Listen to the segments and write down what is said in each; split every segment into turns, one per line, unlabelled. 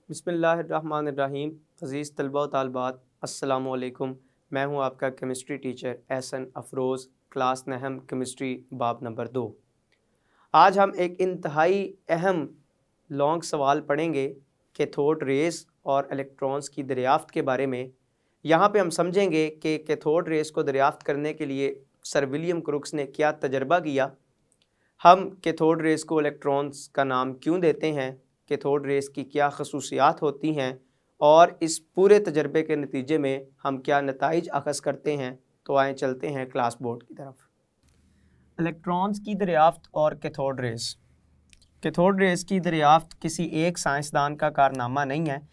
बिस्मिल्लाहिर्रहमानिर्रहीम। अज़ीज़ तलबा व तालिबात, अस्सलामु अलैकुम। मैं हूं आपका chemistry teacher Ehsan Afroz, class नहम केमिस्ट्री बाब नंबर 2। आज हम एक इंतहाई अहम लॉन्ग सवाल पढ़ेंगे कैथोड रेस और इलेक्ट्रॉन्स की दरियाफ्त के बारे में। यहाँ पे हम समझेंगे कि कैथोड रेस को दरियाफ्त करने के लिए सर विलियम क्रुक्स ने क्या तजर्बा किया, हम कैथोड रेस को इलेक्ट्रॉन्स का नाम क्यों देते हैं, कैथोड रेस की क्या खसूसियात होती हैं और इस पूरे तजर्बे के नतीजे में हम क्या नताइज अखज़ करते हैं। तो आए चलते हैं क्लास बोर्ड की तरफ। इलेक्ट्रॉन्स की दरियाफ्त और कैथोड रेस। कैथोड रेस की दरियाफ्त किसी एक साइंसदान का कारनामा नहीं है।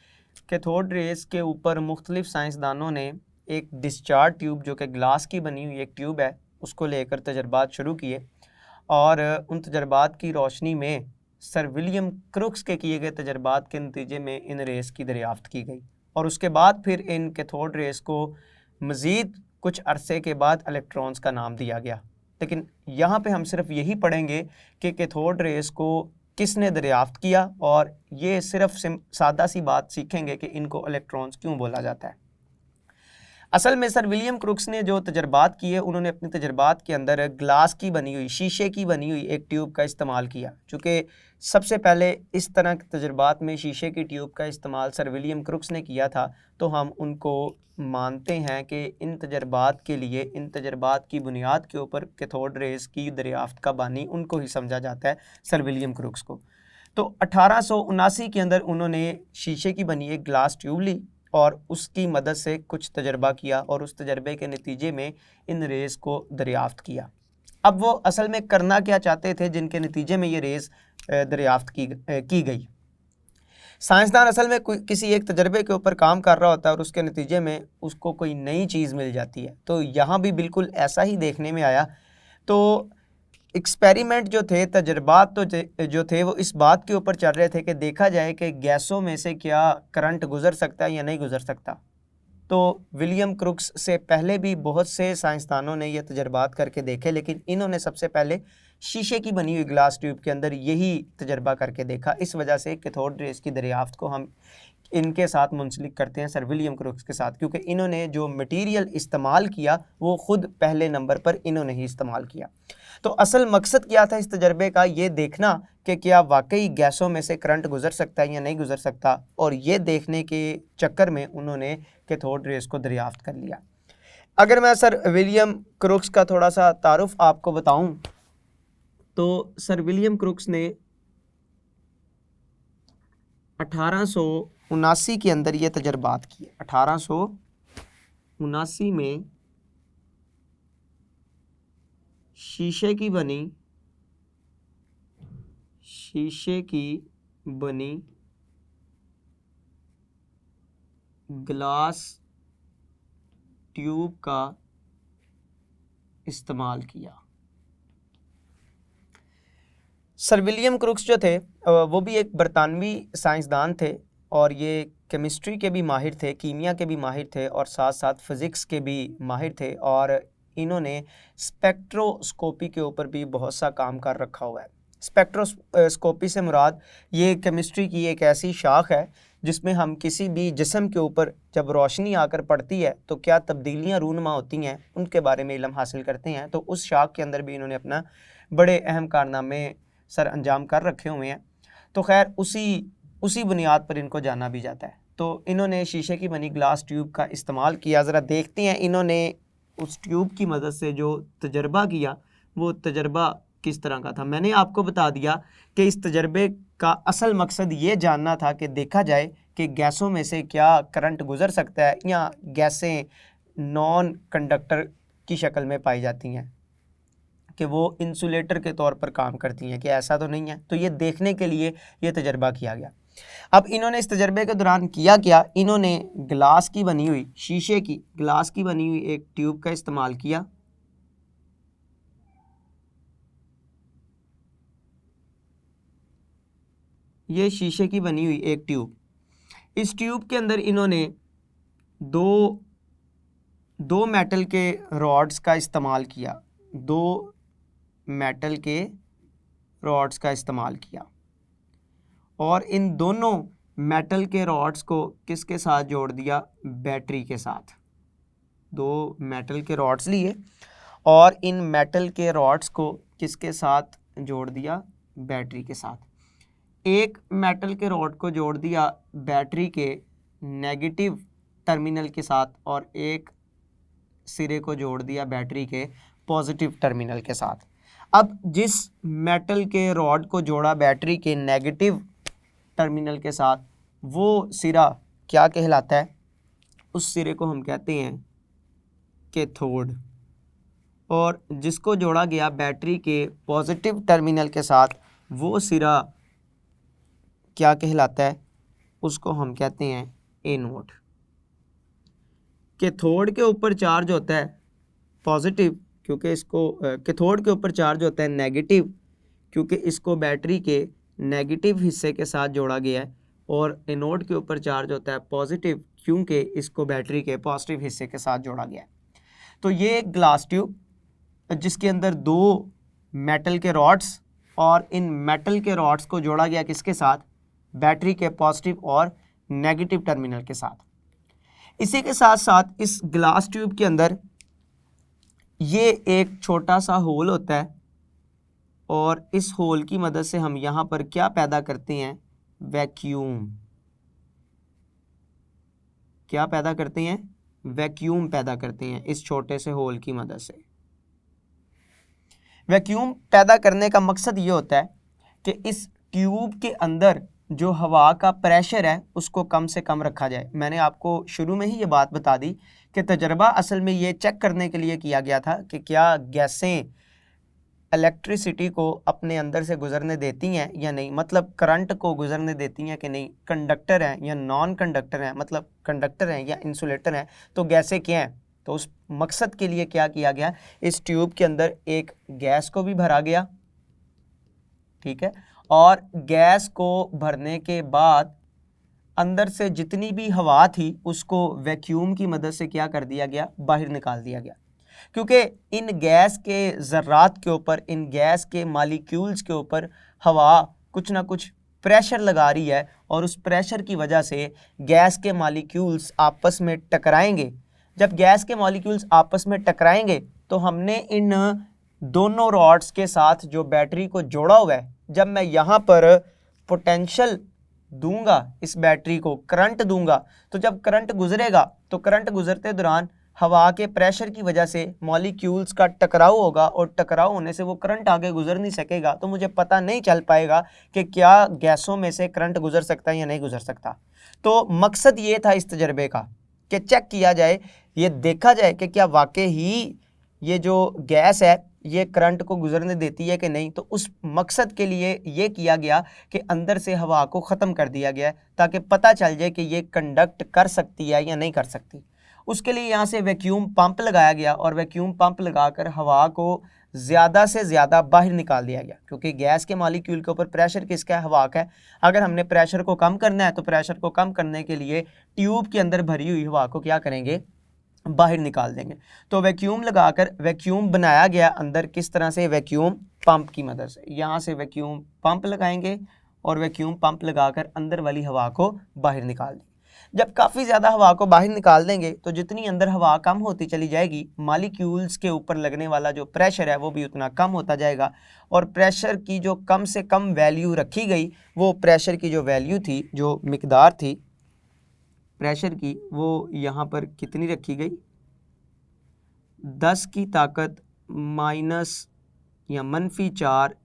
कैथोड रेस के ऊपर मुख्तलिफ साइंसदानों ने एक डिस्चार्ज ट्यूब, जो कि ग्लास की बनी हुई एक ट्यूब है, उसको लेकर तजर्बात शुरू किए और उन तजर्बात की रोशनी में सर विलियम क्रुक्स के किए गए तजर्बात के नतीजे में इन रेस की दरियाफ्त की गई और उसके बाद फिर इन कैथोड रेस को मज़ीद कुछ अरसे के बाद इलेक्ट्रॉन्स का नाम दिया गया। लेकिन यहाँ पे हम सिर्फ यही पढ़ेंगे कि कैथोड रेस को किसने दरियाफ्त किया और ये सिर्फ सादा सी बात सीखेंगे कि इनको इलेक्ट्रॉन्स क्यों बोला जाता है। असल में सर विलियम क्रुक्स ने जो तजर्बात किए, उन्होंने अपने तजर्बात के अंदर ग्लास की बनी हुई, शीशे की बनी हुई एक ट्यूब का इस्तेमाल किया। चूँकि सबसे पहले इस तरह के तजर्बात में शीशे की ट्यूब का इस्तेमाल सर विलियम क्रुक्स ने किया था, तो हम उनको मानते हैं कि इन तजर्बात के लिए, इन तजर्बात की बुनियाद के ऊपर कैथोड रेस की दरियाफ्त का बानी उनको ही समझा जाता है, सर विलियम क्रुक्स को। तो 1879 के अंदर उन्होंने शीशे की बनी एक ग्लास ट्यूब ली और उसकी मदद से कुछ तजर्बा किया और उस तजर्बे के नतीजे में इन रेस को दरियाफ्त किया। अब वो असल में करना क्या चाहते थे जिनके नतीजे में ये रेस दरियाफ्त की गई। साइंसदान असल में किसी एक तजर्बे के ऊपर काम कर रहा होता है और उसके नतीजे में उसको कोई नई चीज़ मिल जाती है। तो यहाँ भी बिल्कुल ऐसा ही देखने में आया। तो एक्सपेरिमेंट जो थे, तजर्बात तो जो थे वो इस बात के ऊपर चल रहे थे कि देखा जाए कि गैसों में से क्या करंट गुजर सकता है या नहीं गुजर सकता। तो विलियम क्रुक्स से पहले भी बहुत से साइंसदानों ने यह तजर्बात करके देखे, लेकिन इन्होंने सबसे पहले शीशे की बनी हुई ग्लास ट्यूब के अंदर यही तजर्बा करके देखा। इस वजह से कैथोड रेस की दरियाफ्त को हम इनके साथ मुंसलिक करते हैं, सर विलियम क्रुक्स के साथ, क्योंकि इन्होंने जो मटेरियल इस्तेमाल किया वो ख़ुद पहले नंबर पर इन्होंने ही इस्तेमाल किया। तो असल मकसद क्या था इस तजर्बे का, ये देखना कि क्या वाकई गैसों में से करंट गुजर सकता है या नहीं गुजर सकता, और ये देखने के चक्कर में उन्होंने कैथोड रेस को दरियाफ्त कर लिया। अगर मैं सर विलियम क्रुक्स का थोड़ा सा तारुफ आपको बताऊं, तो सर विलियम क्रुक्स ने 1879 के अंदर ये तजर्बात किए। 1879 में शीशे की बनी ग्लास ट्यूब का इस्तेमाल किया। सर विलियम क्रुक्स जो थे वो भी एक बरतानवी साइंसदान थे और ये केमिस्ट्री के भी माहिर थे, कीमिया के भी माहिर थे और साथ साथ फिज़िक्स के भी माहिर थे, और इन्होंने स्पेक्ट्रोस्कोपी के ऊपर भी बहुत सा काम कर रखा हुआ है। स्पेक्ट्रोस्कोपी से मुराद ये केमिस्ट्री की एक ऐसी शाख है जिसमें हम किसी भी जिस्म के ऊपर जब रोशनी आकर पड़ती है तो क्या तब्दीलियाँ रूनुमा होती हैं, उनके बारे में इल्म हासिल करते हैं। तो उस शाख के अंदर भी इन्होंने अपना बड़े अहम कारनामे सर अंजाम कर रखे हुए हैं। तो खैर उसी बुनियाद पर इनको जाना भी जाता है। तो इन्होंने शीशे की बनी ग्लास ट्यूब का इस्तेमाल किया। ज़रा देखते हैं इन्होंने उस ट्यूब की मदद से जो तजर्बा किया वो तजर्बा किस तरह का था। मैंने आपको बता दिया कि इस तजर्बे का असल मकसद ये जानना था कि देखा जाए कि गैसों में से क्या करंट गुजर सकता है या गैसें नॉन कंडक्टर की शक्ल में पाई जाती हैं, कि वो इंसुलेटर के तौर पर काम करती हैं, कि ऐसा तो नहीं है। तो ये देखने के लिए ये तजर्बा किया गया। अब इन्होंने इस तजर्बे के दौरान किया क्या, इन्होंने ग्लास की बनी हुई, शीशे की ग्लास की बनी हुई एक ट्यूब का इस्तेमाल किया। ये शीशे की बनी हुई एक ट्यूब, इस ट्यूब के अंदर इन्होंने दो मेटल के रॉड्स का इस्तेमाल किया, दो मेटल के रॉड्स का इस्तेमाल किया और इन दोनों मेटल के रॉड्स को किसके साथ जोड़ दिया, बैटरी के साथ। दो मेटल के रॉड्स लिए और इन मेटल के रॉड्स को किसके साथ जोड़ दिया, बैटरी के साथ। एक मेटल के रॉड को जोड़ दिया बैटरी के नेगेटिव टर्मिनल के साथ और एक सिरे को जोड़ दिया बैटरी के पॉजिटिव टर्मिनल के साथ। अब जिस मेटल के रॉड को जोड़ा बैटरी के नेगेटिव टर्मिनल के साथ वो सिरा क्या कहलाता है, उस सिरे को हम कहते हैं कैथोड। और जिसको जोड़ा गया बैटरी के पॉजिटिव टर्मिनल के साथ वो सिरा क्या कहलाता है, उसको हम कहते हैं एनोड। कैथोड के ऊपर चार्ज होता है पॉजिटिव, क्योंकि इसको कैथोड के ऊपर चार्ज होता है नेगेटिव, क्योंकि इसको बैटरी के नेगेटिव हिस्से के साथ जोड़ा गया है। और एनोड के ऊपर चार्ज होता है पॉजिटिव, क्योंकि इसको बैटरी के पॉजिटिव हिस्से के साथ जोड़ा गया है। तो ये एक ग्लास ट्यूब जिसके अंदर दो मेटल के रॉड्स और इन मेटल के रॉड्स को जोड़ा गया किसके साथ, बैटरी के पॉजिटिव और नेगेटिव टर्मिनल के साथ। इसी के साथ साथ इस ग्लास ट्यूब के अंदर ये एक छोटा सा होल होता है और इस होल की मदद से हम यहाँ पर क्या पैदा करते हैं, वैक्यूम। क्या पैदा करते हैं, वैक्यूम पैदा करते हैं इस छोटे से होल की मदद से। वैक्यूम पैदा करने का मकसद ये होता है कि इस ट्यूब के अंदर जो हवा का प्रेशर है उसको कम से कम रखा जाए। मैंने आपको शुरू में ही ये बात बता दी कि तजर्बा असल में ये चेक करने के लिए किया गया था कि क्या गैसें इलेक्ट्रिसिटी को अपने अंदर से गुजरने देती हैं या नहीं, मतलब करंट को गुजरने देती हैं कि नहीं, कंडक्टर हैं या नॉन कंडक्टर हैं, मतलब कंडक्टर हैं या इंसुलेटर हैं, तो गैसें क्या हैं। तो उस मकसद के लिए क्या किया गया, इस ट्यूब के अंदर एक गैस को भी भरा गया, ठीक है, और गैस को भरने के बाद अंदर से जितनी भी हवा थी उसको वैक्यूम की मदद से क्या कर दिया गया, बाहर निकाल दिया गया। क्योंकि इन गैस के ज़र्रात के ऊपर, इन गैस के मॉलिक्यूल्स के ऊपर हवा कुछ ना कुछ प्रेशर लगा रही है और उस प्रेशर की वजह से गैस के मॉलिक्यूल्स आपस में टकराएंगे। जब गैस के मॉलिक्यूल्स आपस में टकराएंगे तो हमने इन दोनों रॉड्स के साथ जो बैटरी को जोड़ा हुआ है, जब मैं यहाँ पर पोटेंशियल दूंगा, इस बैटरी को करंट दूंगा, तो जब करंट गुजरेगा तो करंट गुजरते दौरान हवा के प्रेशर की वजह से मॉलिक्यूल्स का टकराव होगा और टकराव होने से वो करंट आगे गुजर नहीं सकेगा, तो मुझे पता नहीं चल पाएगा कि क्या गैसों में से करंट गुजर सकता है या नहीं गुजर सकता। तो मकसद ये था इस तजर्बे का कि चेक किया जाए, ये देखा जाए कि क्या वाकई ही ये जो गैस है ये करंट को गुजरने देती है कि नहीं। तो उस मकसद के लिए ये किया गया कि अंदर से हवा को ख़त्म कर दिया गया ताकि पता चल जाए कि ये कंडक्ट कर सकती है या नहीं कर सकती। उसके लिए यहाँ से वैक्यूम पंप लगाया गया और वैक्यूम पंप लगाकर हवा को ज़्यादा से ज़्यादा बाहर निकाल दिया गया, क्योंकि गैस के मॉलिक्यूल के ऊपर प्रेशर किसका है, हवा का है। अगर हमने प्रेशर को कम करना है तो प्रेशर को कम करने के लिए ट्यूब के अंदर भरी हुई हवा को क्या करेंगे, बाहर निकाल देंगे। तो वैक्यूम लगाकर वैक्यूम बनाया गया अंदर, किस तरह से, वैक्यूम पंप की मदद से। यहाँ से वैक्यूम पंप लगाएंगे और वैक्यूम पंप लगाकर अंदर वाली हवा को बाहर निकाल देंगे। जब काफ़ी ज़्यादा हवा को बाहर निकाल देंगे तो जितनी अंदर हवा कम होती चली जाएगी, मॉलिक्यूल्स के ऊपर लगने वाला जो प्रेशर है वो भी उतना कम होता जाएगा। और प्रेशर की जो कम से कम वैल्यू रखी गई, वो प्रेशर की जो वैल्यू थी, जो मिकदार थी प्रेशर की, वो यहाँ पर कितनी रखी गई, 10 की ताकत माइनस या -4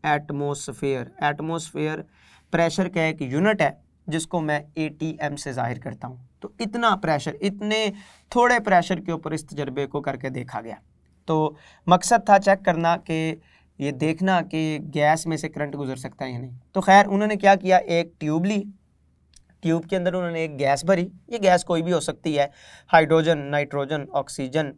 एटमॉस्फेयर। एटमॉस्फेयर प्रेशर का एक यूनिट है जिसको मैं ATM से जाहिर करता हूँ। तो इतना प्रेशर, इतने थोड़े प्रेशर के ऊपर इस तजर्बे को करके देखा गया। तो मकसद था चेक करना कि ये देखना कि गैस में से करंट गुजर सकता है या नहीं। तो खैर उन्होंने क्या किया, एक ट्यूब ली, ट्यूब के अंदर उन्होंने एक गैस भरी। ये गैस कोई भी हो सकती है, हाइड्रोजन, नाइट्रोजन, ऑक्सीजन,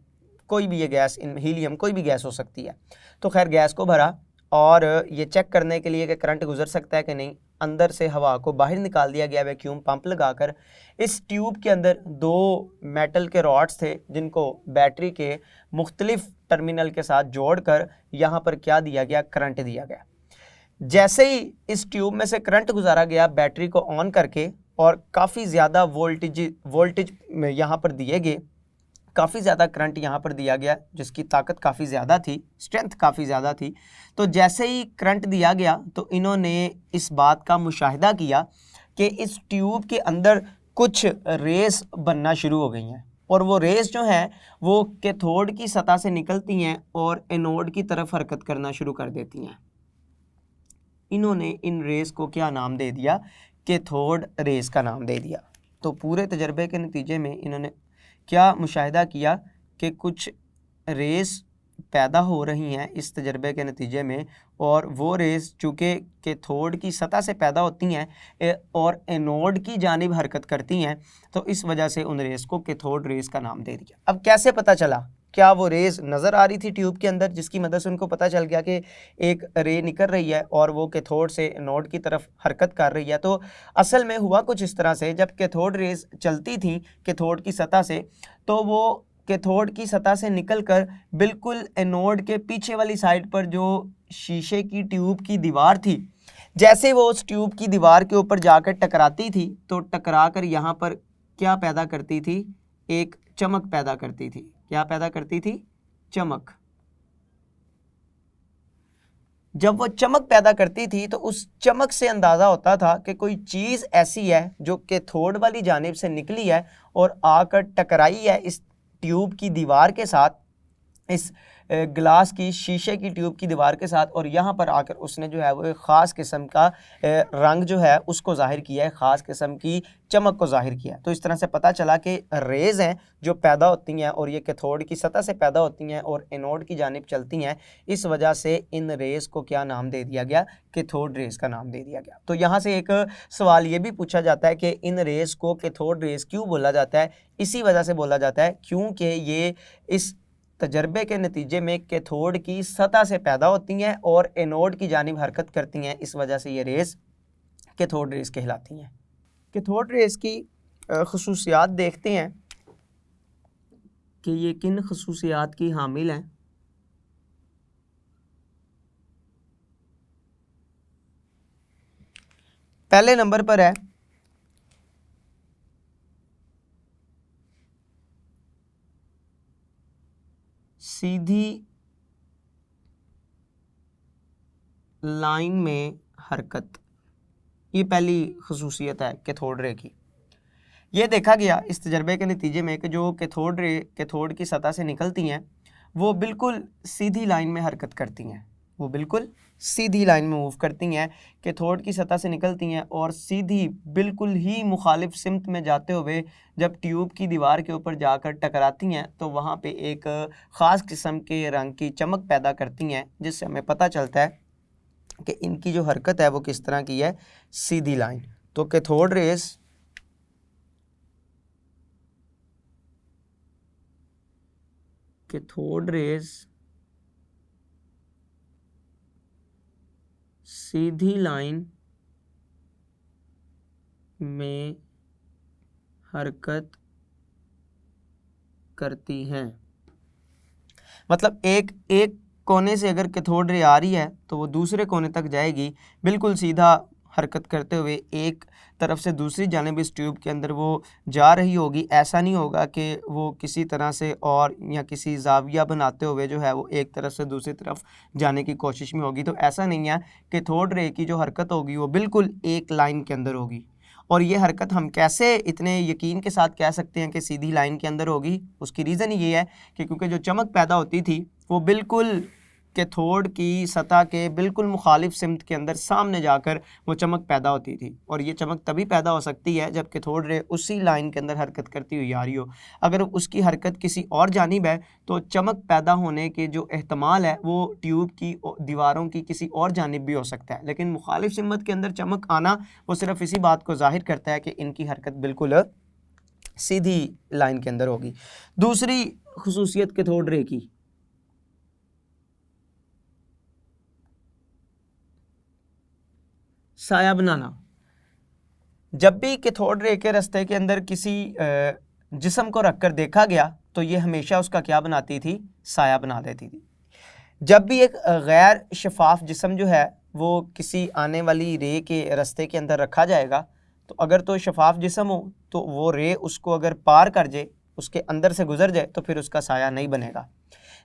कोई भी ये गैस, हीलियम, कोई भी गैस हो सकती है। तो खैर गैस को भरा और ये चेक करने के लिए कि करंट गुजर सकता है कि नहीं, अंदर से हवा को बाहर निकाल दिया गया वैक्यूम पंप लगाकर। इस ट्यूब के अंदर 2 मेटल के रॉड्स थे जिनको बैटरी के मुख्तलिफ टर्मिनल के साथ जोड़कर यहाँ पर क्या दिया गया, करंट दिया गया। जैसे ही इस ट्यूब में से करंट गुजारा गया बैटरी को ऑन करके, और काफ़ी ज़्यादा वोल्टेज यहाँ पर दिए गए, काफ़ी ज़्यादा करंट यहाँ पर दिया गया जिसकी ताकत काफ़ी ज़्यादा थी, स्ट्रेंथ काफ़ी ज़्यादा थी। तो जैसे ही करंट दिया गया तो इन्होंने इस बात का मुशाहिदा किया कि इस ट्यूब के अंदर कुछ रेस बनना शुरू हो गई हैं, और वो रेस जो हैं वो कैथोड की सतह से निकलती हैं और एनोड की तरफ हरकत करना शुरू कर देती हैं। इन्होंने इन रेस को क्या नाम दे दिया? कैथोड रेस का नाम दे दिया। तो पूरे तजर्बे के नतीजे में इन्होंने क्या मुशाहिदा किया कि कुछ रेस पैदा हो रही हैं इस तजर्बे के नतीजे में, और वो रेस चूँकि कैथोड की सतह से पैदा होती हैं और एनोड की जानिब हरकत करती हैं, तो इस वजह से उन रेस को कैथोड रेस का नाम दे दिया। अब कैसे पता चला? क्या वो रेस नज़र आ रही थी ट्यूब के अंदर जिसकी मदद से उनको पता चल गया कि एक रे निकल रही है और वो कैथोड से एनोड की तरफ हरकत कर रही है? तो असल में हुआ कुछ इस तरह से, जब कैथोड रेस चलती थी कैथोड की सतह से, तो वो कैथोड की सतह से निकलकर बिल्कुल एनोड के पीछे वाली साइड पर जो शीशे की ट्यूब की दीवार थी, जैसे वो उस ट्यूब की दीवार के ऊपर जाकर टकराती थी तो टकरा कर यहाँ पर क्या पैदा करती थी? एक चमक पैदा करती थी। क्या पैदा करती थी? चमक। जब वो चमक पैदा करती थी तो उस चमक से अंदाज़ा होता था कि कोई चीज़ ऐसी है जो कैथोड वाली जानिब से निकली है और आकर टकराई है इस ट्यूब की दीवार के साथ, इस ग्लास की शीशे की ट्यूब की दीवार के साथ, और यहाँ पर आकर उसने जो है वो एक ख़ास किस्म का रंग जो है उसको ज़ाहिर किया है, ख़ास किस्म की चमक को ज़ाहिर किया। तो इस तरह से पता चला कि रेज़ हैं जो पैदा होती हैं और ये कैथोड की सतह से पैदा होती हैं और एनोड की जानिब चलती हैं। इस वजह से इन रेज़ को क्या नाम दे दिया गया? कैथोड रेज़ का नाम दे दिया गया। तो यहाँ से एक सवाल ये भी पूछा जाता है कि इन रेज़ को कैथोड रेज़ क्यों बोला जाता है? इसी वजह से बोला जाता है क्योंकि ये इस तजर्बे के नतीजे में कैथोड की सतह से पैदा होती हैं और एनोड की जानिब हरकत करती हैं। इस वजह से ये रेस कैथोड रेस कहलाती हैं। कैथोड रेस की खसूसियात देखते हैं कि ये किन खसूसियात की हामिल हैं। पहले नंबर पर है सीधी लाइन में हरकत। ये पहली खसूसियत है कैथोड रे की। ये देखा गया इस तजर्बे के नतीजे में कि जो कैथोड रे कैथोड की सतह से निकलती हैं वो बिल्कुल सीधी लाइन में हरकत करती हैं, वो बिल्कुल सीधी लाइन में मूव करती हैं, कैथोड की सतह से निकलती हैं और सीधी बिल्कुल ही मुखालिफ सिमत में जाते हुए जब ट्यूब की दीवार के ऊपर जाकर टकराती हैं तो वहाँ पे एक ख़ास किस्म के रंग की चमक पैदा करती हैं, जिससे हमें पता चलता है कि इनकी जो हरकत है वो किस तरह की है? सीधी लाइन। तो कैथोड रेस सीधी लाइन में हरकत करती हैं। मतलब एक कोने से अगर कैथोड रे आ रही है तो वो दूसरे कोने तक जाएगी, बिल्कुल सीधा हरकत करते हुए एक तरफ से दूसरी जानिब इस ट्यूब के अंदर वो जा रही होगी। ऐसा नहीं होगा कि वो किसी तरह से और या किसी जाविया बनाते हुए जो है वो एक तरफ से दूसरी तरफ जाने की कोशिश में होगी। तो ऐसा नहीं है, कैथोड रे की जो हरकत होगी वो बिल्कुल एक लाइन के अंदर होगी। और ये हरकत हम कैसे इतने यकीन के साथ कह सकते हैं कि सीधी लाइन के अंदर होगी? उसकी रीज़न ये है कि क्योंकि जो चमक पैदा होती थी वो बिल्कुल कैथोड की सतह के बिल्कुल मुखालिफ सिमत के अंदर सामने जाकर वो चमक पैदा होती थी, और ये चमक तभी पैदा हो सकती है जब कैथोड रे उसी लाइन के अंदर हरकत करती हुई आ रही हो। अगर उसकी हरकत किसी और जानिब है तो चमक पैदा होने के जो एहतमाल है वो ट्यूब की दीवारों की किसी और जानिब भी हो सकता है, लेकिन मुखालिफ सिमत के अंदर चमक आना वो सिर्फ इसी बात को जाहिर करता है कि इनकी हरकत बिल्कुल सीधी लाइन के अंदर होगी। दूसरी खुसूसियत कैथोड रे की, साया बनाना। जब भी कैथोड रे के रास्ते के अंदर किसी जिस्म को रखकर देखा गया तो ये हमेशा उसका क्या बनाती थी? साया बना देती थी। जब भी एक गैर शफाफ जिस्म जो है वो किसी आने वाली रे के रास्ते के अंदर रखा जाएगा, तो अगर तो शफाफ जिस्म हो तो वो रे उसको अगर पार कर जाए, उसके अंदर से गुजर जाए, तो फिर उसका साया नहीं बनेगा।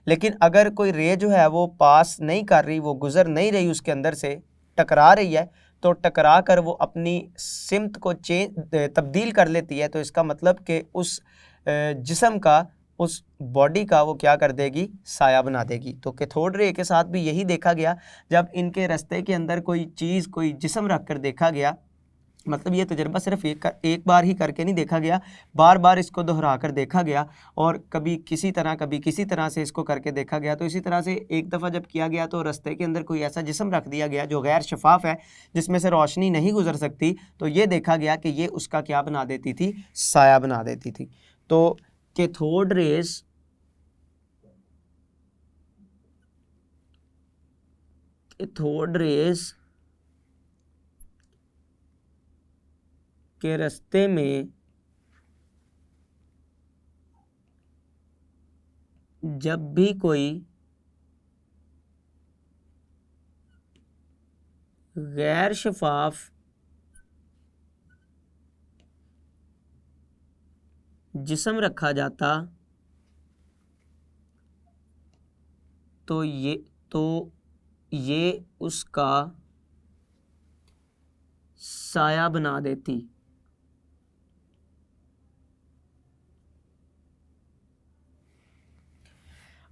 लेकिन अगर कोई रे जो है वो पास नहीं कर रही, वो गुजर नहीं रही, उसके अंदर से टकरा रही है, तो टकरा कर वो अपनी सिमत को तब्दील कर लेती है, तो इसका मतलब कि उस जिस्म का, उस बॉडी का वो क्या कर देगी, साया बना देगी। तो कैथोड रे के साथ भी यही देखा गया, जब इनके रास्ते के अंदर कोई चीज़, कोई जिस्म रख कर देखा गया, मतलब ये तजर्बा सिर्फ एक बार ही करके नहीं देखा गया, बार बार इसको दोहरा कर देखा गया, और कभी किसी तरह कभी किसी तरह से इसको करके देखा गया। तो इसी तरह से एक दफ़ा जब किया गया तो रास्ते के अंदर कोई ऐसा जिस्म रख दिया गया जो गैर शफाफ है, जिसमें से रोशनी नहीं गुजर सकती, तो ये देखा गया कि ये उसका क्या बना देती थी, साया बना देती थी। तो कैथोड रेस के रास्ते में जब भी कोई गैर शफाफ जिस्म रखा जाता, तो ये उसका साया बना देती।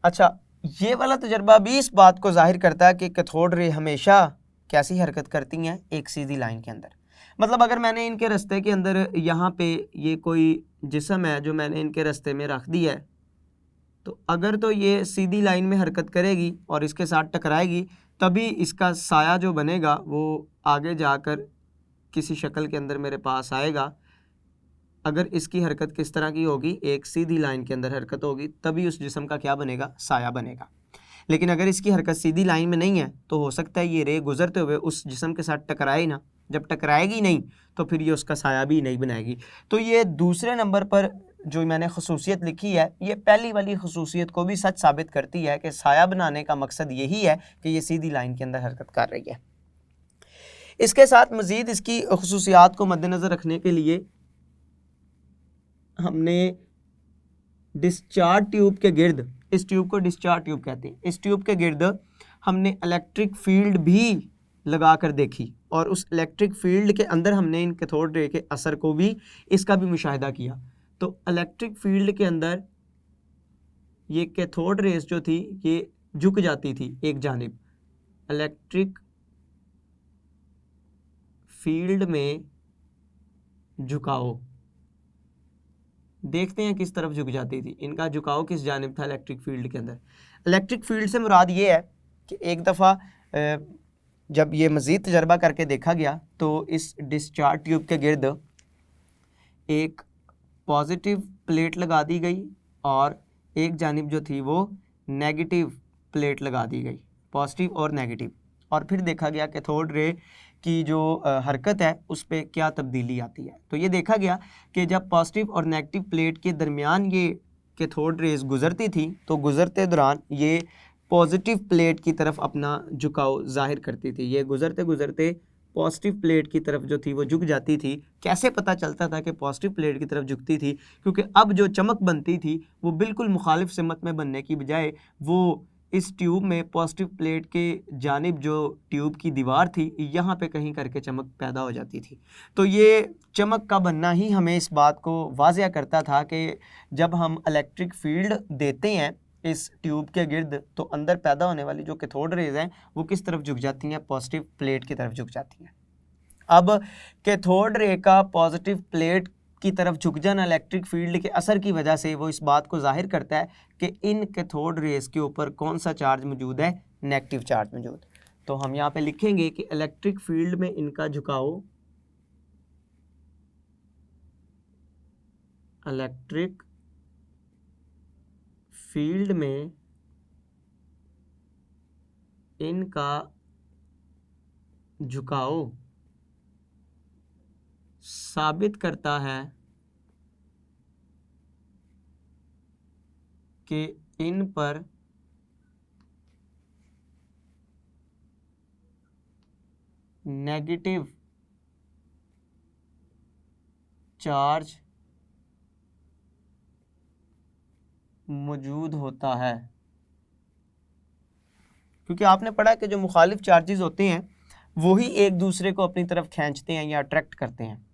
अच्छा, ये वाला तजर्बा भी इस बात को जाहिर करता है कि कैथोड रे हमेशा कैसी हरकत करती हैं, एक सीधी लाइन के अंदर। मतलब अगर मैंने इनके रास्ते के अंदर यहाँ पे ये कोई जिस्म है जो मैंने इनके रास्ते में रख दिया है, तो अगर तो ये सीधी लाइन में हरकत करेगी और इसके साथ टकराएगी, तभी इसका साया जो बनेगा वो आगे जाकर किसी शक्ल के अंदर मेरे पास आएगा। अगर इसकी हरकत किस तरह की होगी, एक सीधी लाइन के अंदर हरकत होगी, तभी उस जिस्म का क्या बनेगा, साया बनेगा। लेकिन अगर इसकी हरकत सीधी लाइन में नहीं है, तो हो सकता है ये रे गुजरते हुए उस जिस्म के साथ टकराए ना। जब टकराएगी नहीं, तो फिर ये उसका साया भी नहीं बनाएगी। तो ये दूसरे नंबर पर जो मैंने खसूसियत लिखी है, ये पहली वाली खसूसियत को भी सच साबित करती है कि साया बनाने का मकसद यही है कि ये सीधी लाइन के अंदर हरकत कर रही है। इसके साथ मज़ीद इसकी खसूसियात को मद्देनज़र रखने के लिए हमने डिस्चार्ज ट्यूब के गिर्द, इस ट्यूब को डिस्चार्ज ट्यूब कहते हैं, इस ट्यूब के गिर्द हमने इलेक्ट्रिक फील्ड भी लगा कर देखी, और उस इलेक्ट्रिक फील्ड के अंदर हमने इन कैथोड रे के असर को भी, इसका भी मुशाहिदा किया। तो इलेक्ट्रिक फील्ड के अंदर ये कैथोड रेस जो थी ये झुक जाती थी एक जानिब। इलेक्ट्रिक फील्ड में झुकाव, देखते हैं किस तरफ झुक जाती थी, इनका झुकाव किस जानिब था इलेक्ट्रिक फील्ड के अंदर। इलेक्ट्रिक फील्ड से मुराद ये है कि एक दफ़ा जब ये मज़ीद तजर्बा करके देखा गया, तो इस डिस्चार्ज ट्यूब के गिर्द एक पॉजिटिव प्लेट लगा दी गई और एक जानिब जो थी वो नेगेटिव प्लेट लगा दी गई, पॉजिटिव और नेगेटिव। और फिर देखा गया कैथोड रे की जो हरकत है उस पर क्या तब्दीली आती है। तो ये देखा गया कि जब पॉजिटिव और नेगेटिव प्लेट के दरमियान ये कैथोड रेस गुजरती थी, तो गुजरते दौरान ये पॉजिटिव प्लेट की तरफ अपना झुकाव जाहिर करती थी। ये गुजरते गुजरते पॉजिटिव प्लेट की तरफ जो थी वो झुक जाती थी। कैसे पता चलता था कि पॉजिटिव प्लेट की तरफ झुकती थी? क्योंकि अब जो चमक बनती थी वो बिल्कुल मुखालिफ सिमत में बनने की बजाय वो इस ट्यूब में पॉजिटिव प्लेट के जानिब जो ट्यूब की दीवार थी, यहाँ पे कहीं करके चमक पैदा हो जाती थी। तो ये चमक का बनना ही हमें इस बात को वाज़िया करता था कि जब हम इलेक्ट्रिक फील्ड देते हैं इस ट्यूब के गिर्द, तो अंदर पैदा होने वाली जो कैथोड रेज हैं वो किस तरफ झुक जाती हैं, पॉजिटिव प्लेट की तरफ झुक जाती हैं। अब कैथोड रे का पॉजिटिव प्लेट की तरफ झुक जाना इलेक्ट्रिक फील्ड के असर की वजह से वो इस बात को जाहिर करता है कि इन कैथोड रेस के ऊपर कौन सा चार्ज मौजूद है, नेगेटिव चार्ज मौजूद। तो हम यहाँ पे लिखेंगे कि इलेक्ट्रिक फील्ड में इनका झुकाव, इलेक्ट्रिक फील्ड में इनका झुकाव साबित करता है कि इन पर नेगेटिव चार्ज मौजूद होता है, क्योंकि आपने पढ़ा कि जो मुखालिफ चार्जेस होते हैं वही एक दूसरे को अपनी तरफ खींचते हैं या अट्रैक्ट करते हैं।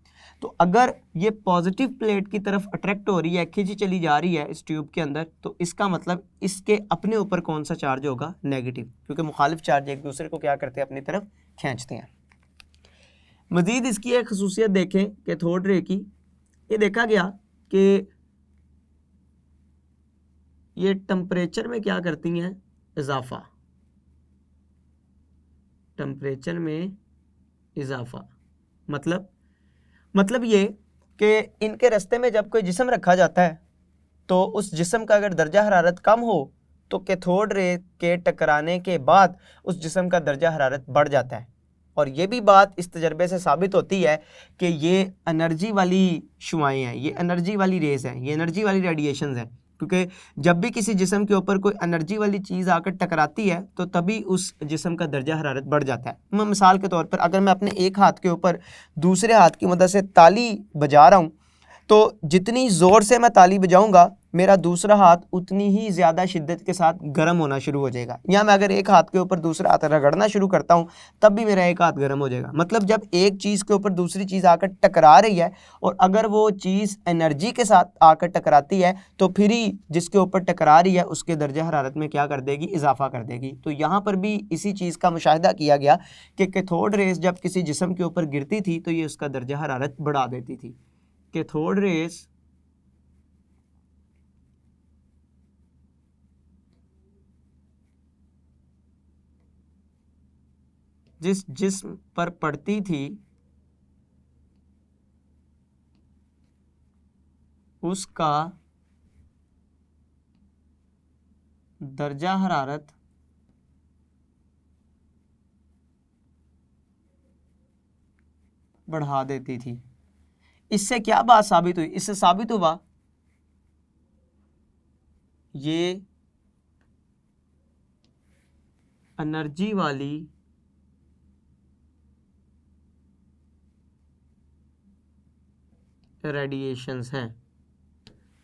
तो अगर ये पॉजिटिव प्लेट की तरफ अट्रैक्ट हो रही है, खींची चली जा रही है इस ट्यूब के अंदर, तो इसका मतलब इसके अपने ऊपर कौन सा चार्ज होगा? नेगेटिव, क्योंकि मुखालिफ चार्ज एक दूसरे को क्या करते हैं? अपनी तरफ खींचते हैं। मजीद इसकी एक खसूसियत देखें कैथोड रे की। ये देखा गया कि ये टेम्परेचर में क्या करती हैं? इजाफा, टेम्परेचर में इजाफा। मतलब ये कि इनके रास्ते में जब कोई जिस्म रखा जाता है तो उस जिस्म का अगर दर्जा हरारत कम हो तो कैथोड रे के टकराने के बाद उस जिस्म का दर्जा हरारत बढ़ जाता है। और ये भी बात इस तजर्बे से साबित होती है कि ये एनर्जी वाली शुआएँ हैं, ये एनर्जी वाली रेज़ हैं, ये एनर्जी वाली रेडिएशंस हैं, क्योंकि जब भी किसी जिस्म के ऊपर कोई एनर्जी वाली चीज़ आकर टकराती है तो तभी उस जिस्म का दर्जा हरारत बढ़ जाता है। मैं मिसाल के तौर पर अगर मैं अपने एक हाथ के ऊपर दूसरे हाथ की मदद से ताली बजा रहा हूँ तो जितनी ज़ोर से मैं ताली बजाऊंगा मेरा दूसरा हाथ उतनी ही ज़्यादा शिद्दत के साथ गर्म होना शुरू हो जाएगा। या मैं अगर एक हाथ के ऊपर दूसरा हाथ रगड़ना शुरू करता हूँ तब भी मेरा एक हाथ गर्म हो जाएगा। मतलब जब एक चीज़ के ऊपर दूसरी चीज़ आकर टकरा रही है और अगर वो चीज़ एनर्जी के साथ आकर टकराती है तो फिर ही जिसके ऊपर टकरा रही है उसके दर्जा हरारत में क्या कर देगी? इजाफा कर देगी। तो यहाँ पर भी इसी चीज़ का मुशाहिदा किया गया कि कैथोड रेस जब किसी जिस्म के ऊपर गिरती थी तो ये उसका दर्जा हरारत बढ़ा देती थी। कैथोड रेस जिस जिस्म पर पड़ती थी उसका दर्जा हरारत बढ़ा देती थी। इससे क्या बात साबित हुई? इससे साबित हुआ ये एनर्जी वाली रेडिएशंस हैं।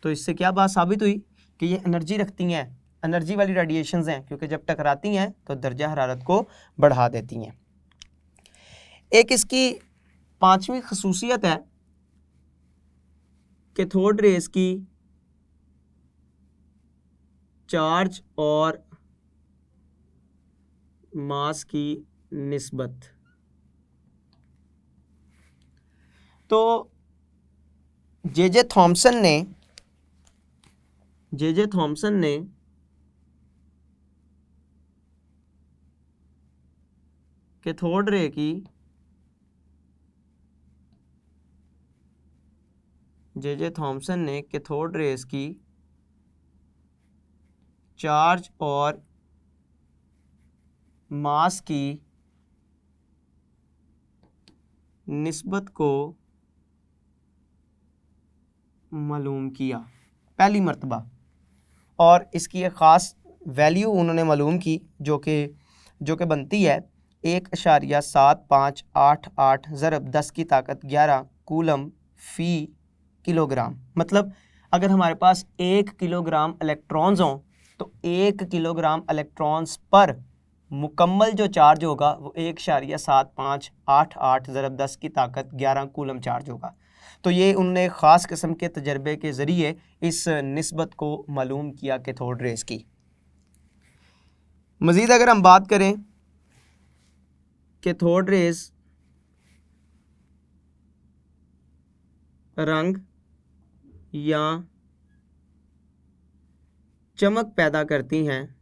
तो इससे क्या बात साबित हुई कि ये एनर्जी रखती हैं, एनर्जी वाली रेडिएशंस हैं, क्योंकि जब टकराती हैं तो दर्जा हरारत को बढ़ा देती हैं। एक इसकी पांचवी खसूसियत है कैथोड रेस की चार्ज और मास की निस्बत। तो जे थॉमसन ने कैथोड रे की जे थॉमसन ने कैथोड रेस की चार्ज और मास की निस्बत को मालूम किया पहली मर्तबा, और इसकी एक ख़ास वैल्यू उन्होंने मालूम की जो कि बनती है 1.7588 ज़रब 10 की ताकत 11 कूलम फ़ी किलोग्राम। मतलब अगर हमारे पास 1 किलोग्राम इलेक्ट्रॉन्स हों तो 1 किलोग्राम इलेक्ट्रॉन्स पर मुकम्मल जो चार्ज होगा वो 1.7588 ज़रब 10 की ताकत 11 कूलम चार्ज होगा। तो ये उनने ख़ास किस्म के तजर्बे के ज़रिए इस निस्बत को मालूम किया कैथोड रेस की। मज़ीद अगर हम बात करें कैथोड रेस रंग या चमक पैदा करती हैं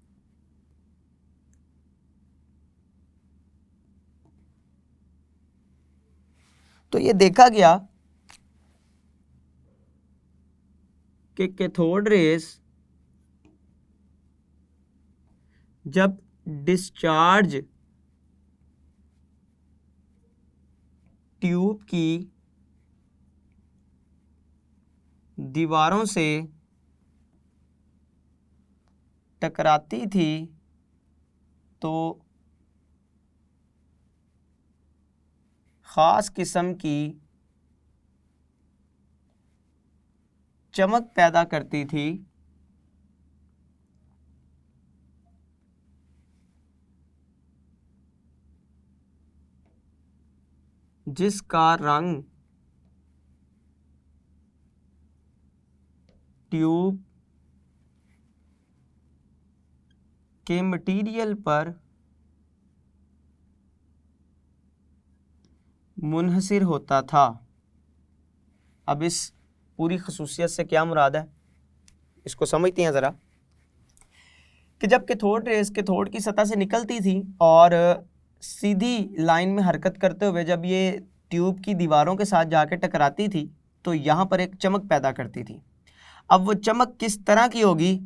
तो ये देखा गया कि कैथोड रेस जब डिस्चार्ज ट्यूब की दीवारों से टकराती थी तो ख़ास किस्म की चमक पैदा करती थी जिसका रंग ट्यूब के मटेरियल पर मुनहसिर होता था। अब इस पूरी खसूसियत से क्या मुराद है, इसको समझते हैं ज़रा। कि जब कैथोड रेस कैथोड की सतह से निकलती थी और सीधी लाइन में हरकत करते हुए जब ये ट्यूब की दीवारों के साथ जाके टकराती थी तो यहाँ पर एक चमक पैदा करती थी। अब वो चमक किस तरह की होगी,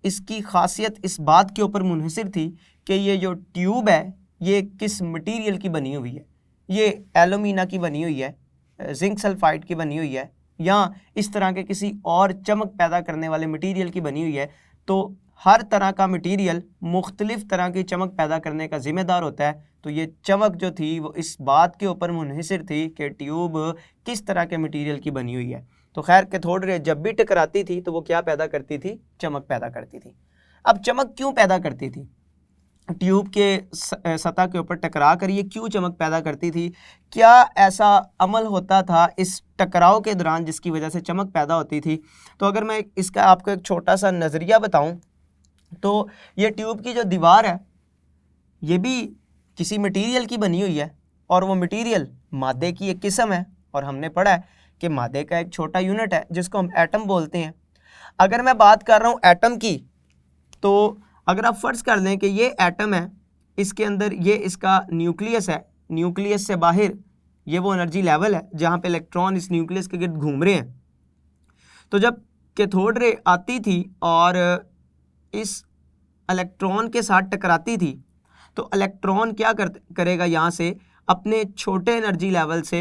इसकी खासियत इस बात के ऊपर मुनहसिर थी कि ये जो ट्यूब है ये किस मटेरियल की बनी हुई है। ये एलुमिना की बनी हुई है, जिंक सल्फाइड की बनी हुई है, या इस तरह के किसी और चमक पैदा करने वाले मटेरियल की बनी हुई है। तो हर तरह का मटेरियल मुख्तलिफ तरह की चमक पैदा करने का ज़िम्मेदार होता है। तो ये चमक जो थी वो इस बात के ऊपर मुनहसिर थी कि ट्यूब किस तरह के मटेरियल की बनी हुई है। तो खैर कैथोड रे जब भी टकराती थी तो वो क्या पैदा करती थी, चमक पैदा करती थी। अब चमक क्यों पैदा करती थी, ट्यूब के सतह के ऊपर टकरा कर ये क्यों चमक पैदा करती थी, क्या ऐसा अमल होता था इस टकराव के दौरान जिसकी वजह से चमक पैदा होती थी। तो अगर मैं इसका आपको एक छोटा सा नज़रिया बताऊं तो ये ट्यूब की जो दीवार है ये भी किसी मटेरियल की बनी हुई है और वो मटेरियल मादे की एक किस्म है। और हमने पढ़ा है कि मादे का एक छोटा यूनिट है जिसको हम एटम बोलते हैं। अगर मैं बात कर रहा हूँ एटम की, तो अगर आप फ़र्ज़ कर लें कि ये एटम है, इसके अंदर ये इसका न्यूक्लियस है, न्यूक्लियस से बाहर ये वो एनर्जी लेवल है जहाँ पे इलेक्ट्रॉन इस न्यूक्लियस के गिर्द घूम रहे हैं। तो जब कैथोड रे आती थी और इस इलेक्ट्रॉन के साथ टकराती थी तो इलेक्ट्रॉन क्या करेगा, यहाँ से अपने छोटे एनर्जी लेवल से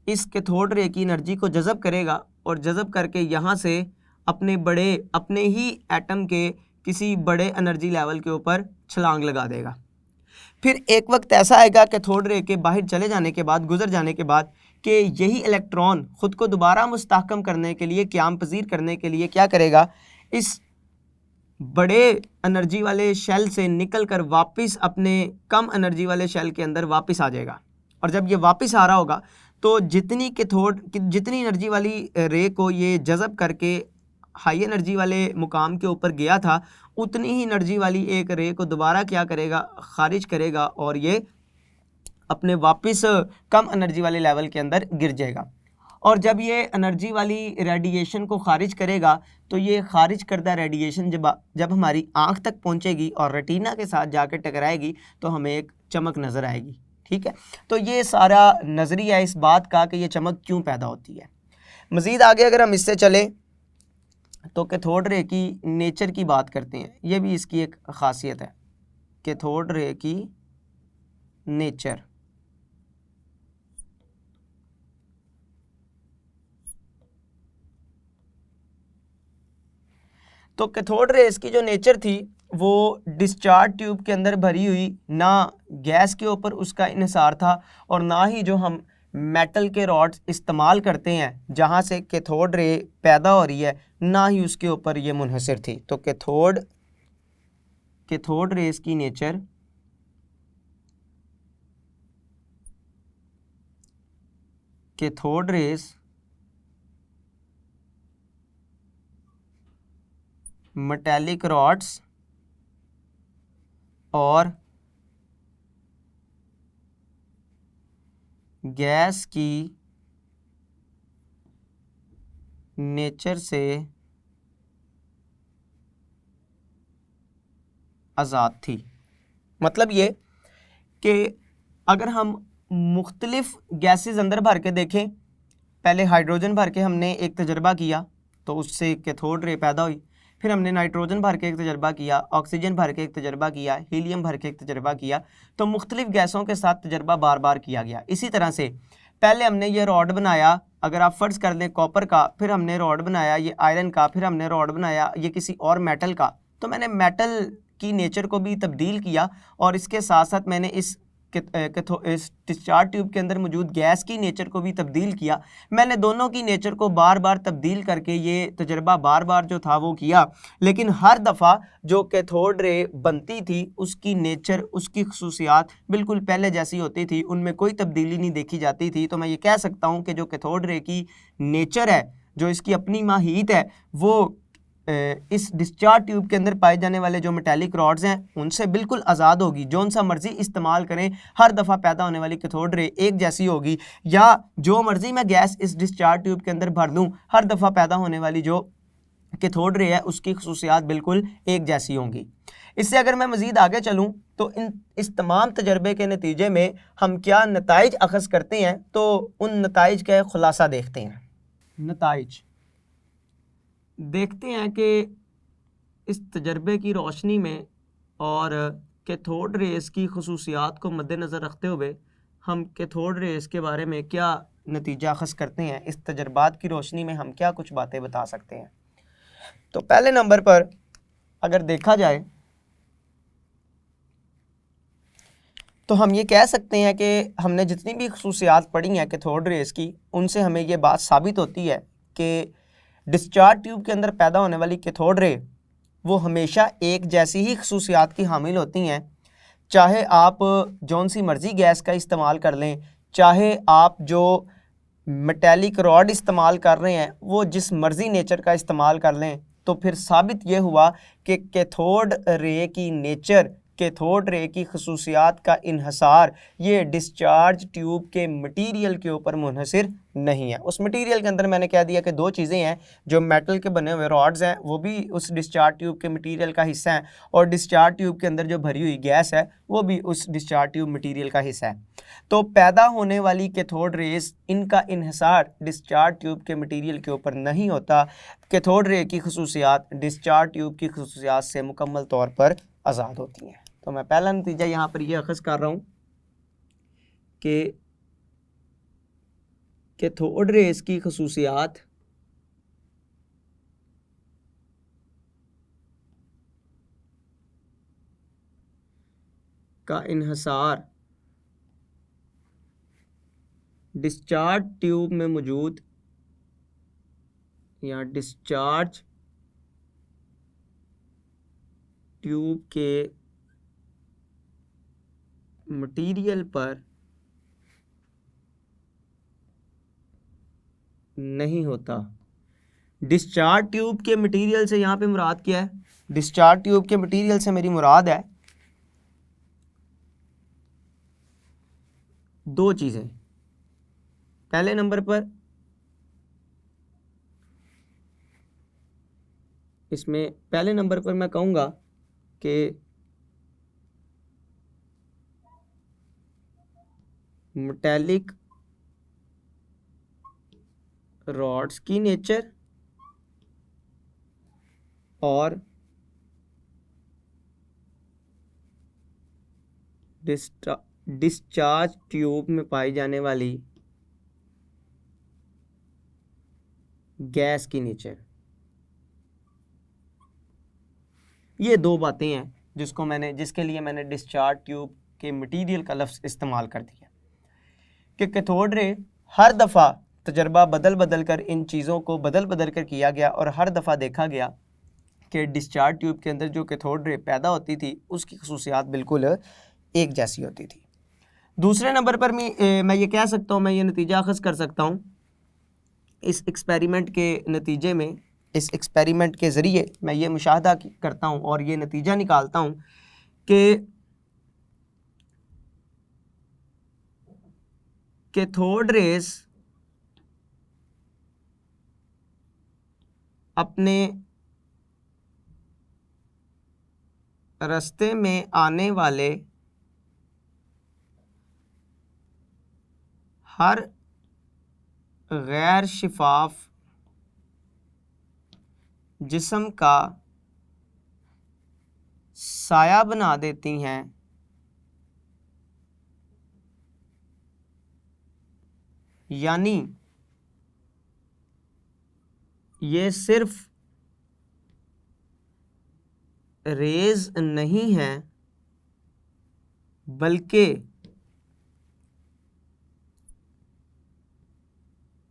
इस कैथोड रे की एनर्जी को जज़ब करेगा और जज़ब करके यहाँ से अपने ही एटम के किसी बड़े एनर्जी लेवल के ऊपर छलांग लगा देगा। फिर एक वक्त ऐसा आएगा कैथोड रे के बाहर चले जाने के बाद, गुजर जाने के बाद, कि यही इलेक्ट्रॉन ख़ुद को दोबारा मुस्तहकम करने के लिए, क़याम पज़ीर करने के लिए क्या करेगा, इस बड़े एनर्जी वाले शेल से निकल कर वापस अपने कम एनर्जी वाले शेल के अंदर वापस आ जाएगा। और जब ये वापस आ रहा होगा तो जितनी एनर्जी वाली रे को ये जज़ब करके हाई एनर्जी वाले मुकाम के ऊपर गया था, उतनी ही एनर्जी वाली एक रे को दोबारा क्या करेगा, खारिज करेगा और ये अपने वापस कम एनर्जी वाले लेवल के अंदर गिर जाएगा। और जब ये एनर्जी वाली रेडिएशन को खारिज करेगा तो ये खारिज करदा रेडिएशन जब हमारी आँख तक पहुँचेगी और रेटिना के साथ जाकर टकराएगी तो हमें एक चमक नज़र आएगी। ठीक है, तो ये सारा नज़रिया इस बात का कि ये चमक क्यों पैदा होती है। मज़ीद आगे अगर हम इससे चलें तो कैथोड रे की नेचर की बात करते हैं। ये भी इसकी एक ख़ासियत है, कैथोड रे की नेचर। तो कैथोड रेस की जो नेचर थी वो डिस्चार्ज ट्यूब के अंदर भरी हुई, ना गैस के ऊपर उसका इन्हिसार था और ना ही जो हम मेटल के रॉड्स इस्तेमाल करते हैं जहाँ से कैथोड रे पैदा हो रही है, ना ही उसके ऊपर ये मुनहसर थी। तो कैथोड रेस की nature cathode rays metallic rods और गैस की नेचर से आज़ाद थी। मतलब ये कि अगर हम मुख्तलिफ गैसेस अंदर भर के देखें, पहले हाइड्रोजन भर के हमने एक तजर्बा किया तो उससे कैथोड रे पैदा हुई, फिर हमने नाइट्रोजन भर के एक तजर्बा किया, ऑक्सीजन भर के एक तजर्बा किया, हीलियम भर के एक तजर्बा किया। तो मुख्तलिफ गैसों के साथ तजर्बा बार बार किया गया। इसी तरह से पहले हमने ये रॉड बनाया, अगर आप फ़र्ज़ कर लें कॉपर का, फिर हमने रॉड बनाया ये आयरन का, फिर हमने रॉड बनाया ये किसी और मेटल का। तो मैंने मेटल की नेचर को भी तब्दील किया और इसके साथ साथ मैंने इस इस डिस्चार्ज ट्यूब के अंदर मौजूद गैस की नेचर को भी तब्दील किया। मैंने दोनों की नेचर को बार बार तब्दील करके ये तजर्बा बार बार जो था वो किया, लेकिन हर दफ़ा जो कैथोड रे बनती थी उसकी नेचर, उसकी खसूसियात बिल्कुल पहले जैसी होती थी, उनमें कोई तब्दीली नहीं देखी जाती थी। तो मैं ये कह सकता हूँ कि जो कैथोड रे की नेचर है, जो इसकी अपनी माहियत है, वो इस डिस्चार्ज ट्यूब के अंदर पाए जाने वाले जो मेटालिक रॉड्स हैं उनसे बिल्कुल आज़ाद होगी। जौन सा मर्जी इस्तेमाल करें, हर दफ़ा पैदा होने वाली कैथोड रे एक जैसी होगी, या जो मर्जी मैं गैस इस डिस्चार्ज ट्यूब के अंदर भर दूं, हर दफ़ा पैदा होने वाली जो कैथोड रे है उसकी खसूसियात बिल्कुल एक जैसी होंगी। इससे अगर मैं मज़ीद आगे चलूँ तो इस तमाम तजर्बे के नतीजे में हम क्या नताइज अखज़ करते हैं, तो उन नताइज का खुलासा देखते हैं। नताइज देखते हैं कि इस तजर्बे की रोशनी में और कैथोड रेस की खसूसियात को मद्देनज़र रखते हुए हम कैथोड रेस के बारे में क्या नतीजा अखज़ करते हैं, इस तजर्बात की रोशनी में हम क्या कुछ बातें बता सकते हैं। तो पहले नंबर पर अगर देखा जाए तो हम ये कह सकते हैं कि हमने जितनी भी खसूसियात पढ़ी हैं कैथोड रेस की, उनसे हमें ये बात साबित होती है कि डिस्चार्ज ट्यूब के अंदर पैदा होने वाली कैथोड रे वो हमेशा एक जैसी ही खसूसियात की हामिल होती हैं। चाहे आप जौन सी मर्ज़ी गैस का इस्तेमाल कर लें, चाहे आप जो मेटालिक रॉड इस्तेमाल कर रहे हैं वो जिस मर्ज़ी नेचर का इस्तेमाल कर लें, तो फिर साबित ये हुआ कि कैथोड रे की नेचर, कैथोड रे की खसूसियात का इन्हसार ये डिस्चार्ज ट्यूब के मटीरियल के ऊपर मुनहसर नहीं है। उस मटीरियल के अंदर मैंने कह दिया कि दो चीज़ें हैं, जो मेटल के बने हुए रॉड्स हैं वो भी उस डिस्चार्ज ट्यूब के मटीरियल का हिस्सा है, और डिस्चार्ज ट्यूब के अंदर जो भरी हुई गैस है वो भी उस डिस्चार्ज ट्यूब मटीरियल का हिस्सा है। तो पैदा होने वाली कैथोड रेस, इनका इन्हसार डिस्चार्ज ट्यूब के मटीरियल के ऊपर नहीं होता। कैथोड रे की खसूसियात डिस्चार्ज ट्यूब की खसूसियात से मुकम्मल तौर पर आज़ाद होती हैं। तो मैं पहला नतीजा यहाँ पर यह अखज़ कर रहा हूँ कि कैथोड रेस की खसूसियात का इन्हसार डिस्चार्ज ट्यूब में मौजूद या डिस्चार्ज ट्यूब के मटीरियल पर नहीं होता। डिस्चार्ज ट्यूब के मटीरियल से यहाँ पे मुराद क्या है? डिस्चार्ज ट्यूब के मटीरियल से मेरी मुराद है दो चीज़ें। पहले नंबर पर इसमें पहले नंबर पर मैं कहूँगा कि मेटालिक रॉड्स की नेचर और डिस्चार्ज ट्यूब में पाई जाने वाली गैस की नेचर, ये दो बातें हैं जिसके लिए मैंने डिस्चार्ज ट्यूब के मटीरियल का लफ्ज़ इस्तेमाल कर दिया कि कैथोड रे हर दफ़ा तजर्बा बदल बदल कर इन चीज़ों को बदल बदल कर किया गया और हर दफ़ा देखा गया कि डिस्चार्ज ट्यूब के अंदर जो कैथोड रे पैदा होती थी उसकी खसूसियात बिल्कुल एक जैसी होती थी। दूसरे नंबर पर मैं ये कह सकता हूँ, मैं ये नतीजा अखज़ कर सकता हूँ इस एक्सपेरिमेंट के नतीजे में, इस एक्सपेरिमेंट के ज़रिए मैं ये मुशाहदा करता हूँ और ये नतीजा निकालता हूँ कि कैथोड रेस अपने रास्ते में आने वाले हर गैर शिफाफ जिस्म का साया बना देती हैं, यानी ये सिर्फ रेज नहीं है बल्कि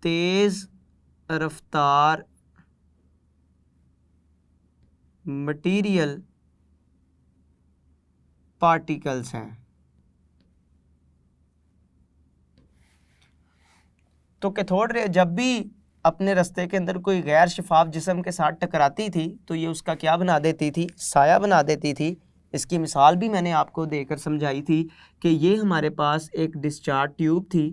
तेज रफ्तार मटेरियल पार्टिकल्स हैं। तो कैथोड रे जब भी अपने रास्ते के अंदर कोई गैर शफाफ जिस्म के साथ टकराती थी तो ये उसका क्या बना देती थी, साया बना देती थी। इसकी मिसाल भी मैंने आपको देकर समझाई थी कि ये हमारे पास एक डिस्चार्ज ट्यूब थी।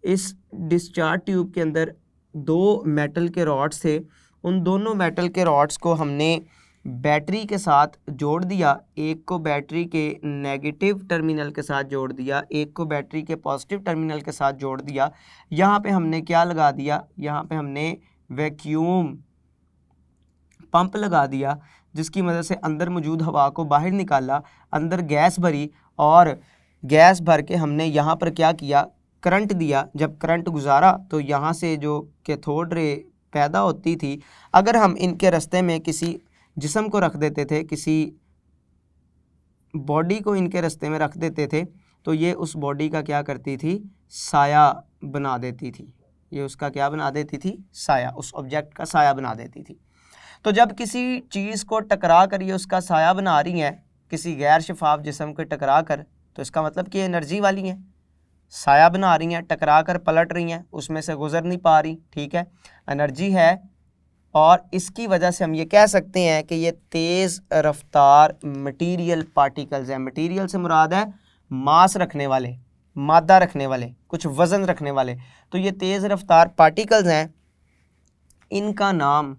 इस डिस्चार्ज ट्यूब के अंदर दो मेटल के रॉड्स थे। उन दोनों मेटल के रॉड्स को हमने बैटरी के साथ जोड़ दिया। एक को बैटरी के नेगेटिव टर्मिनल के साथ जोड़ दिया, एक को बैटरी के पॉजिटिव टर्मिनल के साथ जोड़ दिया। यहाँ पे हमने क्या लगा दिया, यहाँ पे हमने वैक्यूम पंप लगा दिया, जिसकी मदद से अंदर मौजूद हवा को बाहर निकाला, अंदर गैस भरी और गैस भर के हमने यहाँ पर क्या किया, करंट दिया। जब करंट गुजारा तो यहाँ से जो कैथोड रे पैदा होती थी, अगर हम इनके रास्ते में किसी जिस्म को रख देते थे, किसी बॉडी को इनके रास्ते में रख देते थे, तो ये उस बॉडी का क्या करती थी, साया बना देती थी। ये उसका क्या बना देती थी, साया, उस ऑब्जेक्ट का साया बना देती थी। तो जब किसी चीज़ को टकरा कर ये उसका साया बना रही हैं, किसी गैर शफाफ जिस्म को टकरा कर, तो इसका मतलब कि एनर्जी वाली हैं, साया बना रही हैं, टकरा कर पलट रही हैं, उसमें से गुजर नहीं पा रही, ठीक है, एनर्जी है। और इसकी वजह से हम ये कह सकते हैं कि ये तेज़ रफ्तार मटेरियल पार्टिकल्स हैं। मटेरियल से मुराद है मास रखने वाले, मादा रखने वाले, कुछ वज़न रखने वाले। तो ये तेज़ रफ्तार पार्टिकल्स हैं। इनका नाम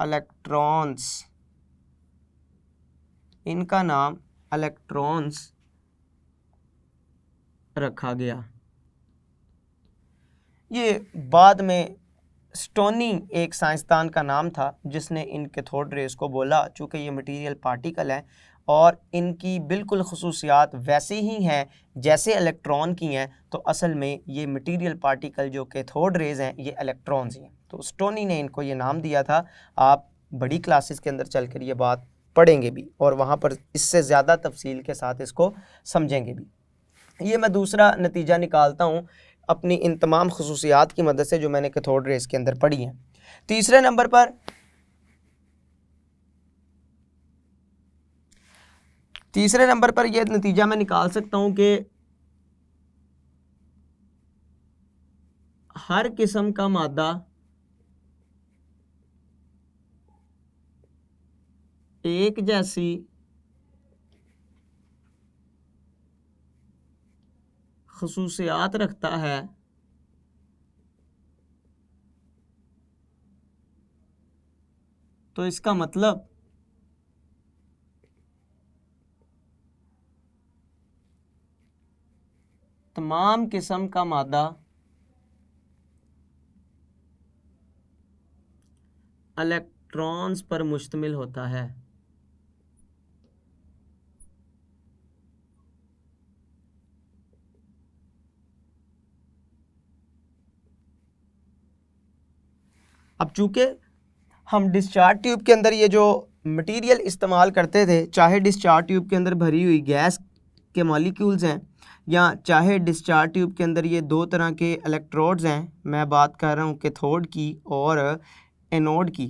इलेक्ट्रॉन्स, इनका नाम इलेक्ट्रॉन्स रखा गया। ये बाद में स्टोनी एक साइंसदान का नाम था जिसने इन कैथोड रेस को बोला, चूँकि ये मटेरियल पार्टिकल हैं और इनकी बिल्कुल खसूसियात वैसे ही हैं जैसे इलेक्ट्रॉन की हैं, तो असल में ये मटेरियल पार्टिकल जो कैथोड रेज हैं ये इलेक्ट्रॉन्स ही हैं। तो स्टोनी ने इनको ये नाम दिया था। आप बड़ी क्लासेस के अंदर चलकर ये बात पढ़ेंगे भी और वहाँ पर इससे ज़्यादा तफसील के साथ इसको समझेंगे भी। ये मैं दूसरा नतीजा निकालता हूँ अपनी इन तमाम खसूसियात की मदद से जो मैंने कैथोड रेस के अंदर पढ़ी हैं। तीसरे नंबर पर यह नतीजा मैं निकाल सकता हूं कि हर किस्म का मादा एक जैसी खसूसियात रखता है तो इसका मतलब तमाम किस्म का मादा इलेक्ट्रॉन्स पर मुश्तमिल होता है। अब चूंकि हम डिस्चार्ज ट्यूब के अंदर ये जो मटेरियल इस्तेमाल करते थे, चाहे डिस्चार्ज ट्यूब के अंदर भरी हुई गैस के मॉलिक्यूल्स हैं या चाहे डिस्चार्ज ट्यूब के अंदर ये दो तरह के इलेक्ट्रोड्स हैं, मैं बात कर रहा हूँ कैथोड की और एनोड की,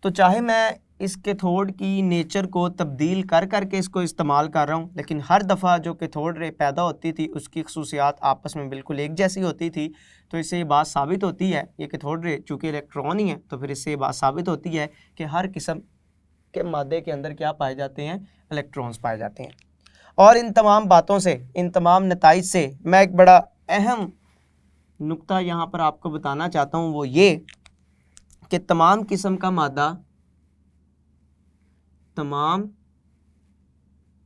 तो चाहे मैं इस कैथोड की नेचर को तब्दील कर करके इसको इस्तेमाल कर रहा हूँ, लेकिन हर दफ़ा जो कैथोड रे पैदा होती थी उसकी खसूसियात आपस में बिल्कुल एक जैसी होती थी। तो इससे ये बात साबित होती है, ये कैथोड रे चूँकि इलेक्ट्रॉन ही है, तो फिर इससे ये बात साबित होती है कि हर किस्म के मादे के अंदर क्या पाए जाते हैं, इलेक्ट्रॉन्स पाए जाते हैं। और इन तमाम बातों से, इन तमाम नताइज से मैं एक बड़ा अहम नुक्ता यहाँ पर आपको बताना चाहता हूँ, वो ये कि तमाम किस्म का मादा, तमाम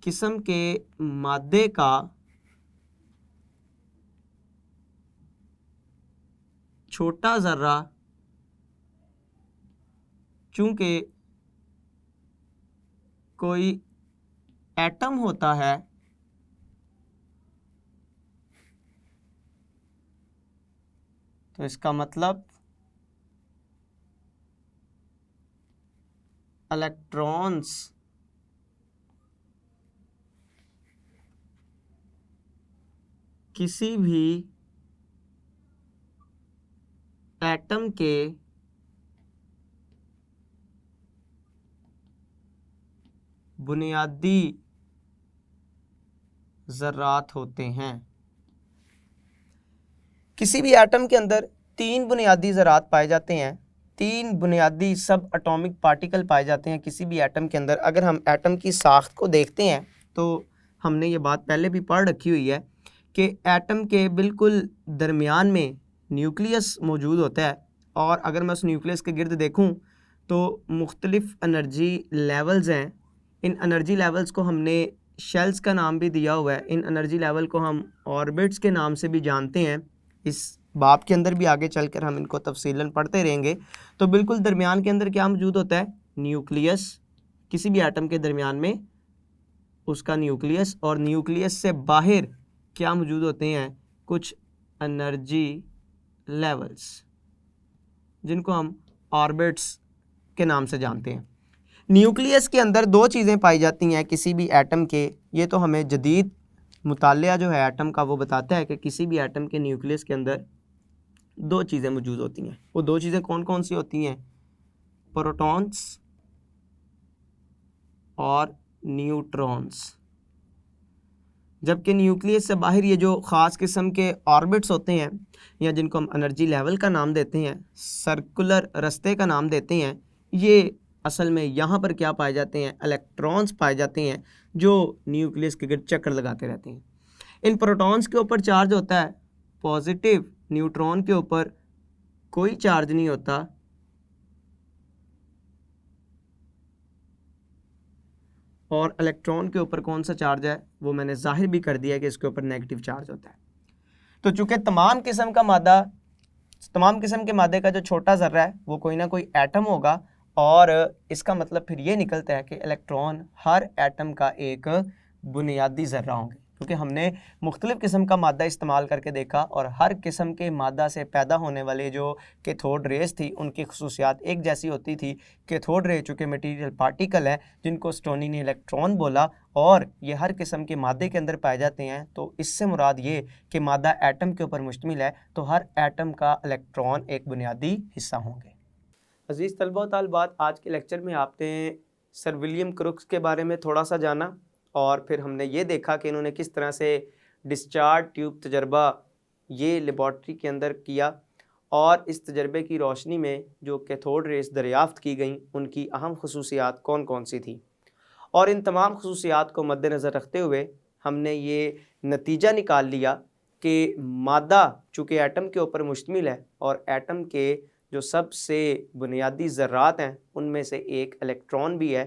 किस्म के मादे का छोटा ज़र्रा चूँकि कोई एटम होता है तो इसका मतलब इलेक्ट्रॉन्स किसी भी एटम के बुनियादी ज़रात होते हैं। किसी भी एटम के अंदर 3 बुनियादी ज़रात पाए जाते हैं, 3 बुनियादी सब एटॉमिक पार्टिकल पाए जाते हैं किसी भी एटम के अंदर। अगर हम एटम की साख्त को देखते हैं तो हमने ये बात पहले भी पढ़ रखी हुई है कि एटम के बिल्कुल दरमियान में न्यूक्लियस मौजूद होता है, और अगर मैं उस न्यूक्लियस के गिर्द देखूं तो मुख्तलिफ एनर्जी लेवल्स हैं। इन एनर्जी लेवल्स को हमने शेल्स का नाम भी दिया हुआ है। इन एनर्जी लेवल को हम ऑर्बिट्स के नाम से भी जानते हैं। इस बाब के अंदर भी आगे चलकर हम इनको तफसीलन पढ़ते रहेंगे। तो बिल्कुल दरमियान के अंदर क्या मौजूद होता है? न्यूक्लियस। किसी भी एटम के दरमियान में उसका न्यूक्लियस, और न्यूक्लियस से बाहर क्या मौजूद होते हैं? कुछ एनर्जी लेवल्स जिनको हम ऑर्बिट्स के नाम से जानते हैं। न्यूक्लियस के अंदर 2 चीज़ें पाई जाती हैं किसी भी एटम के। ये तो हमें जदीद मुतालिया जो है एटम का वो बताता है कि किसी भी एटम के न्यूक्लियस के अंदर 2 चीज़ें मौजूद होती हैं। वो 2 चीज़ें कौन कौन सी होती हैं? प्रोटॉन्स और न्यूट्रॉन्स। जबकि न्यूक्लियस से बाहर ये जो ख़ास किस्म के ऑर्बिट्स होते हैं, या जिनको हम एनर्जी लेवल का नाम देते हैं, सर्कुलर रस्ते का नाम देते हैं, ये असल में यहाँ पर क्या पाए जाते हैं? इलेक्ट्रॉन्स पाए जाते हैं जो न्यूक्लियस के गिर्द चक्कर लगाते रहते हैं। इन प्रोटॉन्स के ऊपर चार्ज होता है पॉजिटिव, न्यूट्रॉन के ऊपर कोई चार्ज नहीं होता, और इलेक्ट्रॉन के ऊपर कौन सा चार्ज है वो मैंने जाहिर भी कर दिया कि इसके ऊपर नेगेटिव चार्ज होता है। तो चूंकि तमाम किस्म के मादे का जो छोटा ज़र्रा है वो कोई ना कोई एटम होगा, और इसका मतलब फिर ये निकलता है कि इलेक्ट्रॉन हर एटम का एक बुनियादी ज़र्रा होंगे, क्योंकि हमने मुख्तलिफ़ किस्म का मादा इस्तेमाल करके देखा, और हर किस्म के मादा से पैदा होने वाले जो कैथोड रेस थी उनकी खसूसियात एक जैसी होती थी। कैथोड रे चूँकि मटीरियल पार्टिकल है जिनको स्टोनी ने इलेक्ट्रॉन बोला, और ये हर किस्म के मादे के अंदर पाए जाते हैं। तो इससे मुराद ये कि मादा एटम के ऊपर मुश्तमिल है, तो हर एटम का इलेक्ट्रॉन एक बुनियादी हिस्सा होंगे। अज़ीज़ तलबा व तालिबात, आज के लेक्चर में आपने सर विलियम क्रुक्स के बारे में थोड़ा सा जाना, और फिर हमने ये देखा कि इन्होंने किस तरह से डिस्चार्ज ट्यूब तजर्बा ये लेबॉर्ट्री के अंदर किया, और इस तजर्बे की रोशनी में जो कैथोड रेस दरियाफ़्त की गई उनकी अहम खसूसियात कौन कौन सी थी। और इन तमाम खसूसियात को मद्देनज़र रखते हुए हमने ये नतीजा निकाल लिया कि मादा चूँकि एटम के ऊपर मुश्तमिल है, और एटम के जो सबसे बुनियादी ज़र्रात हैं उनमें से एक इलेक्ट्रॉन भी है।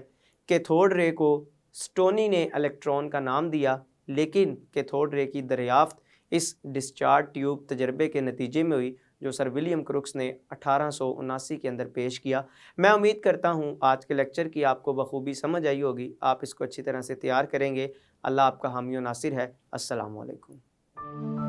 कैथोड रे को स्टोनी ने इलेक्ट्रॉन का नाम दिया, लेकिन कैथोड रे की दरियाफ्त इस डिस्चार्ज ट्यूब तजर्बे के नतीजे में हुई जो सर विलियम क्रुक्स ने 1879 के अंदर पेश किया। मैं उम्मीद करता हूँ आज के लेक्चर की आपको बखूबी समझ आई होगी, आप इसको अच्छी तरह से तैयार करेंगे। अल्लाह आपका हामी व नासिर है। अस्सलामु अलैकुम।